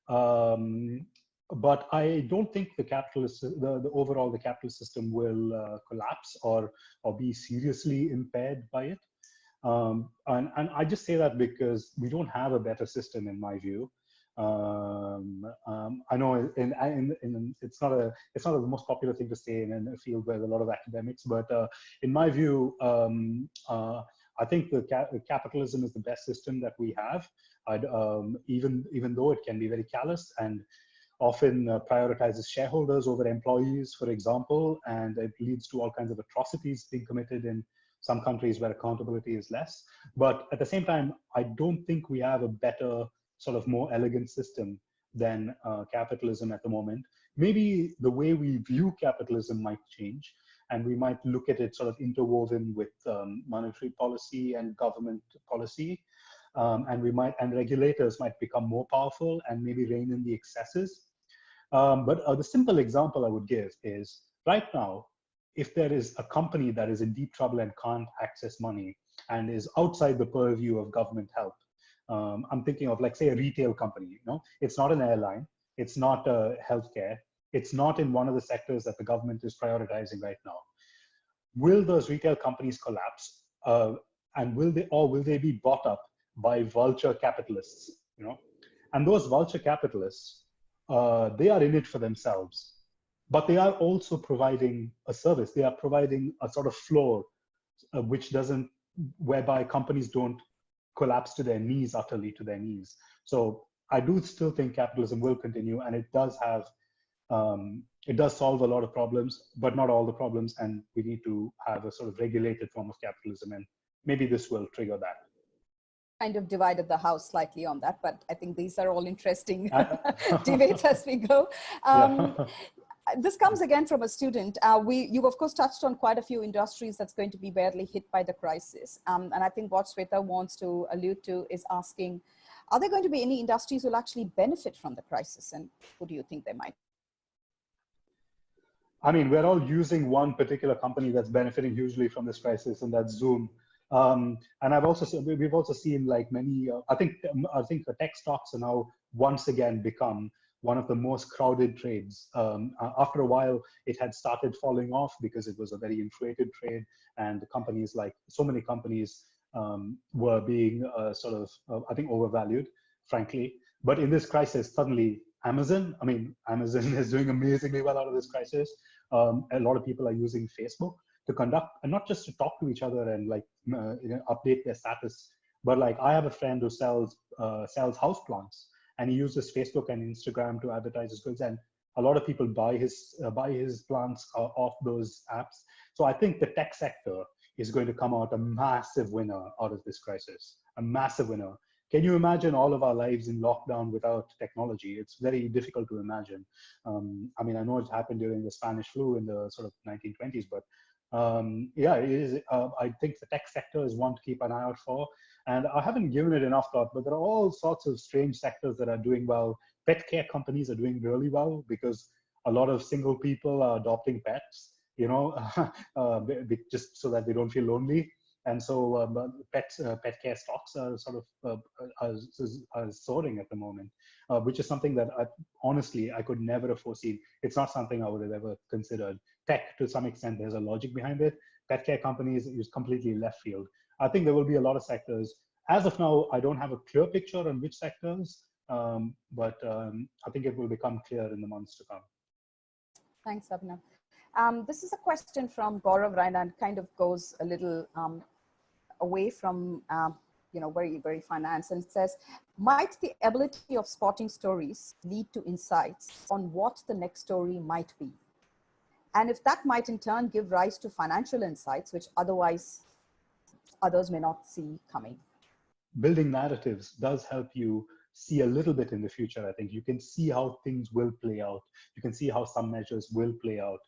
but I don't think the overall capitalist system will collapse or be seriously impaired by it. And I just say that because we don't have a better system, in my view. I know it's not the most popular thing to say in a field where there are a lot of academics, but in my view, I think capitalism is the best system that we have. Even though it can be very callous and often prioritizes shareholders over employees, for example, and it leads to all kinds of atrocities being committed in some countries where accountability is less. But at the same time, I don't think we have a better, sort of more elegant system than capitalism at the moment. Maybe the way we view capitalism might change, and we might look at it sort of interwoven with monetary policy and government policy, and regulators might become more powerful and maybe rein in the excesses. But the simple example I would give is right now, if there is a company that is in deep trouble and can't access money and is outside the purview of government help, I'm thinking of, like, say, a retail company. You know, it's not an airline, it's not healthcare, it's not in one of the sectors that the government is prioritizing right now. Will those retail companies collapse, and will they be bought up by vulture capitalists? You know, and those vulture capitalists, they are in it for themselves, but they are also providing a service. They are providing a sort of floor, whereby companies don't collapse to their knees, utterly to their knees. So I do still think capitalism will continue, and it does solve a lot of problems, but not all the problems. And we need to have a sort of regulated form of capitalism, and maybe this will trigger that. Kind of divided the house slightly on that, but I think these are all interesting debates as we go. This comes again from a student. You've of course touched on quite a few industries that's going to be badly hit by the crisis. And I think what Sweta wants to allude to is asking, are there going to be any industries will actually benefit from the crisis? And who do you think they might? I mean, we're all using one particular company that's benefiting hugely from this crisis, and that's Zoom. And we've also seen, like, many, I think the tech stocks are now once again become one of the most crowded trades. After a while, it had started falling off because it was a very inflated trade, and the companies, like so many companies, were being I think, overvalued, frankly. But in this crisis, suddenly Amazon is doing amazingly well out of this crisis. A lot of people are using Facebook to conduct, and not just to talk to each other and, like, update their status, but, like, I have a friend who sells houseplants, and he uses Facebook and Instagram to advertise his goods, and a lot of people buy his plants off those apps. So I think the tech sector is going to come out a massive winner out of this crisis, a massive winner. Can you imagine all of our lives in lockdown without technology? It's very difficult to imagine. I mean, I know it happened during the Spanish flu in the sort of 1920s, but yeah, it is. I think the tech sector is one to keep an eye out for. And I haven't given it enough thought, but there are all sorts of strange sectors that are doing well. Pet care companies are doing really well because a lot of single people are adopting pets, you know, just so that they don't feel lonely. And so pet care stocks are sort of are soaring at the moment, which is something that honestly I could never have foreseen. It's not something I would have ever considered. Tech, to some extent, there's a logic behind it. Pet care companies is completely left field. I think there will be a lot of sectors. As of now, I don't have a clear picture on which sectors, but I think it will become clear in the months to come. Thanks, Abhinav. This is a question from Gaurav Raina, and kind of goes a little away from very finance, and it says, might the ability of spotting stories lead to insights on what the next story might be? And if that might in turn give rise to financial insights, which otherwise others may not see coming. Building narratives does help you see a little bit in the future. I think you can see how things will play out. You can see how some measures will play out.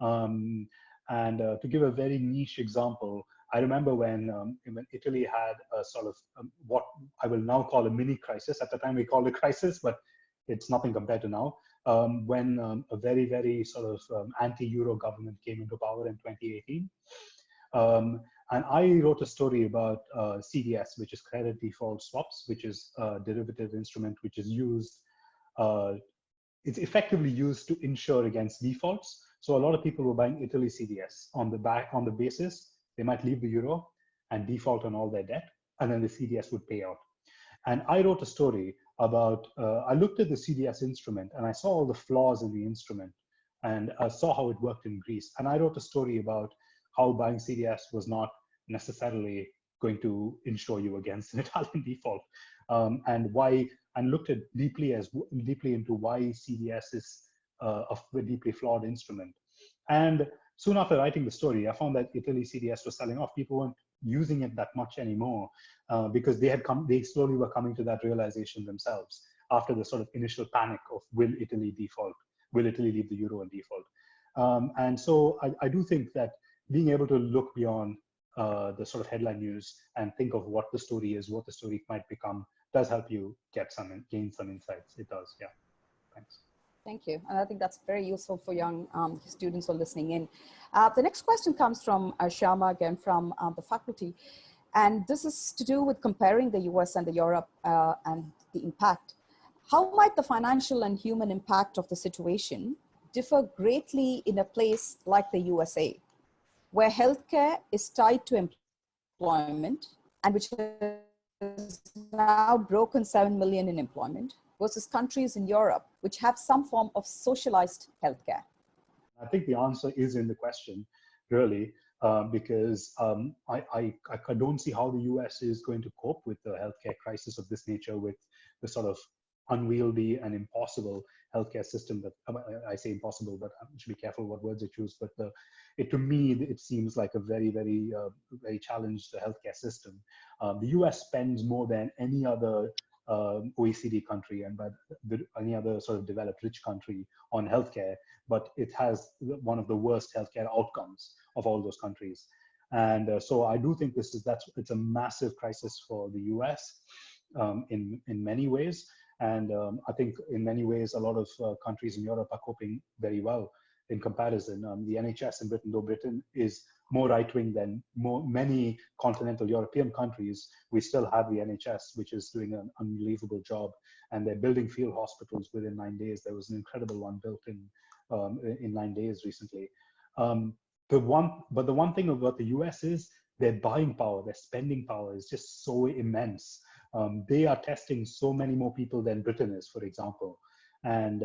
To give a very niche example, I remember when Italy had a sort of what I will now call a mini crisis. At the time we called it crisis, but it's nothing compared to now. When a very, very sort of anti-Euro government came into power in 2018. And I wrote a story about CDS, which is credit default swaps, which is a derivative instrument which is used, it's effectively used to insure against defaults. So a lot of people were buying Italy CDS on the basis they might leave the euro and default on all their debt, and then the CDS would pay out. And I wrote a story about, I looked at the CDS instrument and I saw all the flaws in the instrument, and I saw how it worked in Greece. And I wrote a story about how buying CDS was not necessarily going to insure you against an Italian default, and looked at deeply into why CDS is a deeply flawed instrument. And soon after writing the story, I found that Italy CDS was selling off. People weren't using it that much anymore because they slowly were coming to that realization themselves after the sort of initial panic of will Italy default? Will Italy leave the euro and default? And so I do think that being able to look beyond the sort of headline news and think of what the story is, what the story might become, does help you gain some insights. It does, yeah. Thanks. Thank you. And I think that's very useful for young students who are listening in. The next question comes from Shyama again from the faculty. And this is to do with comparing the US and the Europe and the impact. How might the financial and human impact of the situation differ greatly in a place like the USA, where healthcare is tied to employment and which has now broken 7 million in employment, versus countries in Europe which have some form of socialized healthcare? I think the answer is in the question, really, because I don't see how the US is going to cope with the healthcare crisis of this nature with the sort of unwieldy and impossible healthcare system that, I say impossible, but I should be careful what words I choose, but to me, it seems like a very, very, very challenged healthcare system. The US spends more than any other OECD country and by any other sort of developed rich country on healthcare, but it has one of the worst healthcare outcomes of all those countries. And so I do think it's a massive crisis for the US in many ways. And I think in many ways, a lot of countries in Europe are coping very well in comparison. The NHS in Britain, though Britain is more right-wing than many continental European countries, we still have the NHS, which is doing an unbelievable job. And they're building field hospitals within 9 days. There was an incredible one built in 9 days recently. But the one thing about the US is their buying power, their spending power is just so immense. They are testing so many more people than Britain is, for example. And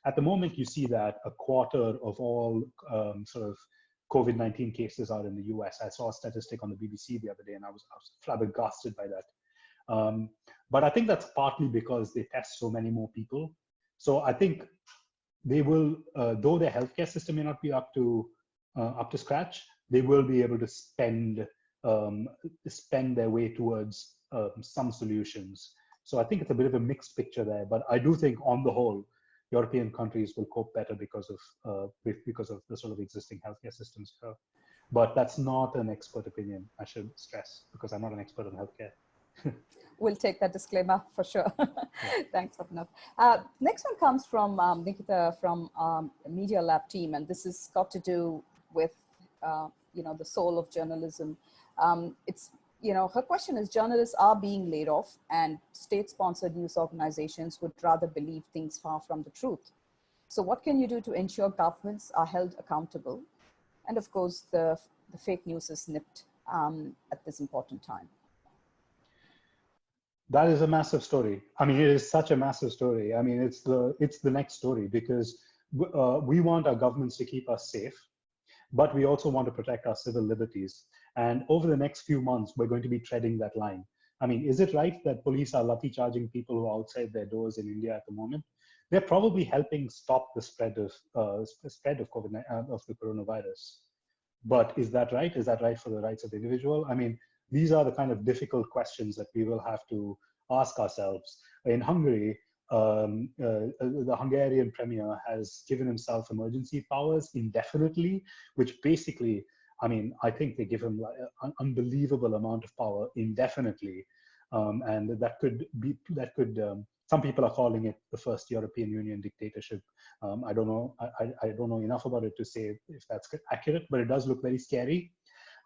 at the moment, you see that a quarter of all sort of COVID-19 cases are in the US. I saw a statistic on the BBC the other day, and I was flabbergasted by that. But I think that's partly because they test so many more people. So I think they will, though their healthcare system may not be up to scratch, they will be able to spend their way towards some solutions. So I think it's a bit of a mixed picture there, but I do think on the whole, European countries will cope better because of the sort of existing healthcare systems here. But that's not an expert opinion, I should stress, because I'm not an expert on healthcare. We'll take that disclaimer for sure. Yeah. Thanks, Abhinav. Next one comes from Nikita from Media Lab team, and this has got to do with the soul of journalism. Her question is, journalists are being laid off and state-sponsored news organizations would rather believe things far from the truth. So what can you do to ensure governments are held accountable? And of course, the fake news is nipped at this important time. That is a massive story. I mean, it is such a massive story. I mean, it's the next story, because we want our governments to keep us safe, but we also want to protect our civil liberties. And over the next few months, we're going to be treading that line. I mean, is it right that police are lathi charging people who are outside their doors in India at the moment? They're probably helping stop the spread of the coronavirus. But is that right? Is that right for the rights of the individual? I mean, these are the kind of difficult questions that we will have to ask ourselves. In Hungary, the Hungarian premier has given himself emergency powers indefinitely, which basically, I mean, I think they give him an unbelievable amount of power indefinitely. And that could, some people are calling it the first European Union dictatorship. I don't know, I don't know enough about it to say if that's accurate, but it does look very scary.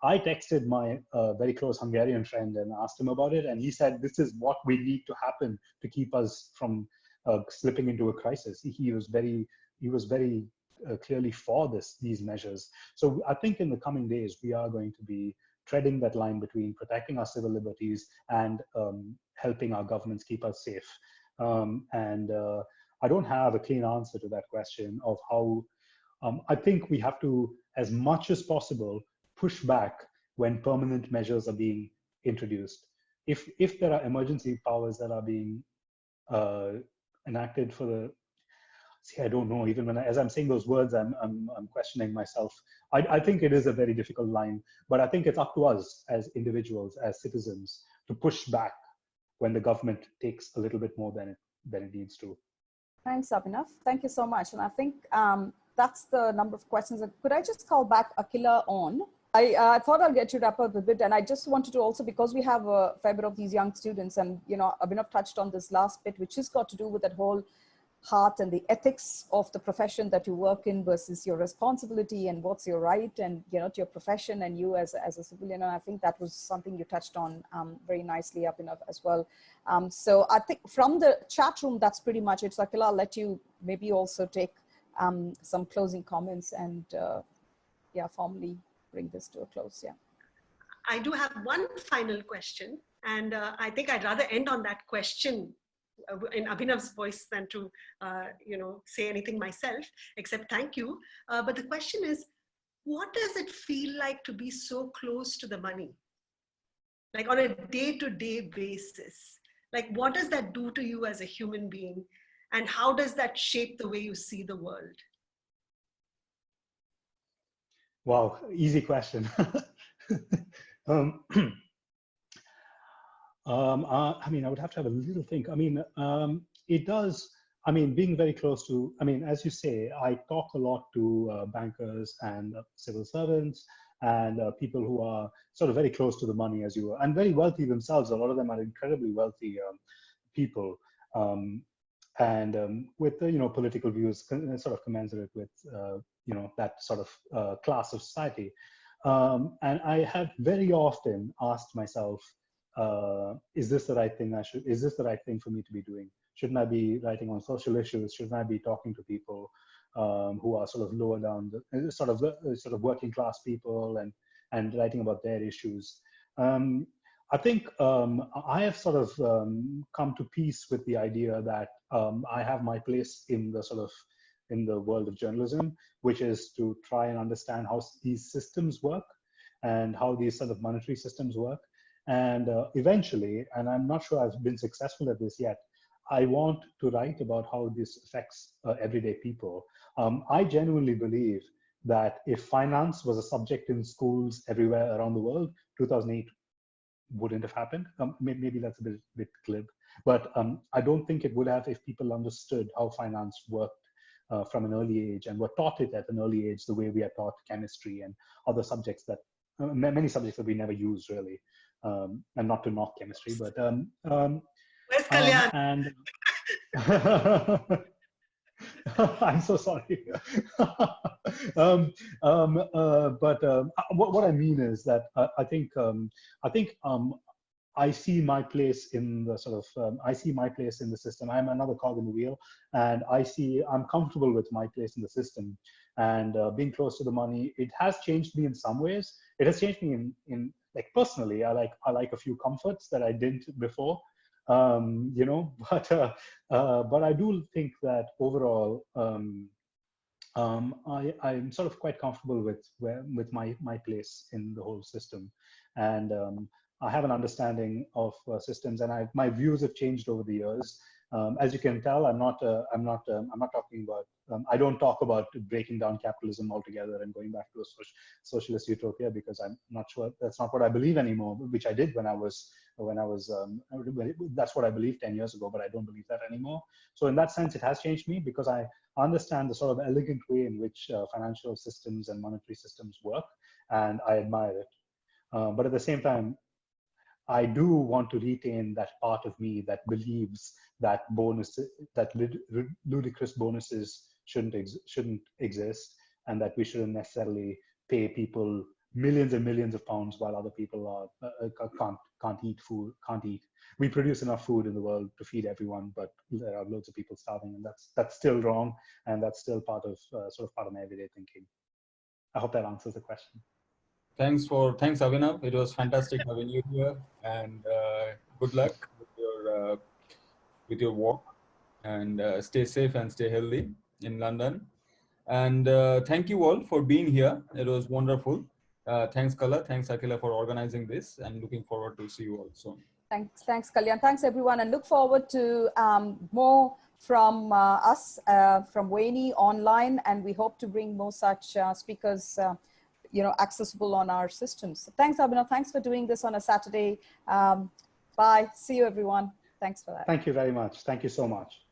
I texted my very close Hungarian friend and asked him about it, and he said, this is what we need to happen to keep us from slipping into a crisis. He was very clearly for these measures. So I think in the coming days, we are going to be treading that line between protecting our civil liberties and helping our governments keep us safe. I don't have a clean answer to that question of how. I think we have to, as much as possible, push back when permanent measures are being introduced. If there are emergency powers that are being enacted for the, see, I don't know, even when as I'm saying those words, I'm questioning myself. I think it is a very difficult line, but I think it's up to us as individuals, as citizens, to push back when the government takes a little bit more than it needs to. Thanks, Abhinav. Thank you so much. And I think that's the number of questions. Could I just call back Akila on? I thought I'll get you wrap up a bit, and I just wanted to also, because we have a fair bit of these young students, and Abhinav touched on this last bit, which has got to do with that whole heart and the ethics of the profession that you work in versus your responsibility and what's your right and, you know, to your profession and you as a civilian. And I think that was something you touched on very nicely, Abhinav, as well. So I think from the chat room, that's pretty much it. So Akila, I'll let you maybe also take some closing comments and yeah, formally bring this to a close. Yeah. I do have one final question, and I think I'd rather end on that question in Abhinav's voice than to, you know, say anything myself, except thank you. But the question is, what does it feel like to be so close to the money? Like on a day-to-day basis, like what does that do to you as a human being? And how does that shape the way you see the world? Wow, easy question. I mean, I would have to have a little think. I mean, it does, I mean, being very close to, I mean, as you say, I talk a lot to bankers and civil servants and people who are sort of very close to the money, as you were, and very wealthy themselves. A lot of them are incredibly wealthy people. With the, you know, political views sort of commensurate with, you know, that sort of class of society. And I have very often asked myself, is this the right thing is this the right thing for me to be doing? Shouldn't I be writing on social issues? Shouldn't I be talking to people who are sort of lower down, sort of working class people and writing about their issues? I think I have sort of come to peace with the idea that I have my place in the sort of in the world of journalism, which is to try and understand how these systems work and how these sort of monetary systems work. And eventually, and I'm not sure I've been successful at this yet, I want to write about how this affects everyday people. I genuinely believe that if finance was a subject in schools everywhere around the world, 2008 wouldn't have happened. Maybe that's a bit glib, but I don't think it would have if people understood how finance worked from an early age and were taught it at an early age the way we are taught chemistry and other subjects that, many subjects that we never use really. And not to knock chemistry, but Where's Kalyan? and I'm so sorry. What I mean is that I think I see my place in the sort of I see my place in the system. I'm another cog in the wheel, and I'm comfortable with my place in the system. And being close to the money, it has changed me in some ways. It has changed me in like personally. I like a few comforts that I didn't before. You know, but I do think that overall, I'm sort of quite comfortable with my place in the whole system, and I have an understanding of systems, and my views have changed over the years. As you can tell, I'm not talking about. I don't talk about breaking down capitalism altogether and going back to a socialist utopia, because I'm not sure that's not what I believe anymore. Which I did when I was that's what I believed 10 years ago, but I don't believe that anymore. So in that sense, it has changed me because I understand the sort of elegant way in which financial systems and monetary systems work, and I admire it. But at the same time, I do want to retain that part of me that believes that ludicrous bonuses shouldn't exist, and that we shouldn't necessarily pay people millions and millions of pounds while other people can't eat. We produce enough food in the world to feed everyone, but there are loads of people starving, and that's still wrong, and that's still part of my everyday thinking. I hope that answers the question. Thanks, Abhinav. It was fantastic having you here, and good luck with your work, and stay safe and stay healthy in London. And thank you all for being here. It was wonderful. Thanks, Kala. Thanks, Akila, for organizing this, and looking forward to see you all soon. Thanks, Kalyan. Thanks, everyone, and look forward to more from us from VENI online, and we hope to bring more such speakers accessible on our systems. So thanks, Abhinav. Thanks for doing this on a Saturday. Bye. See you, everyone. Thanks for that. Thank you very much. Thank you so much.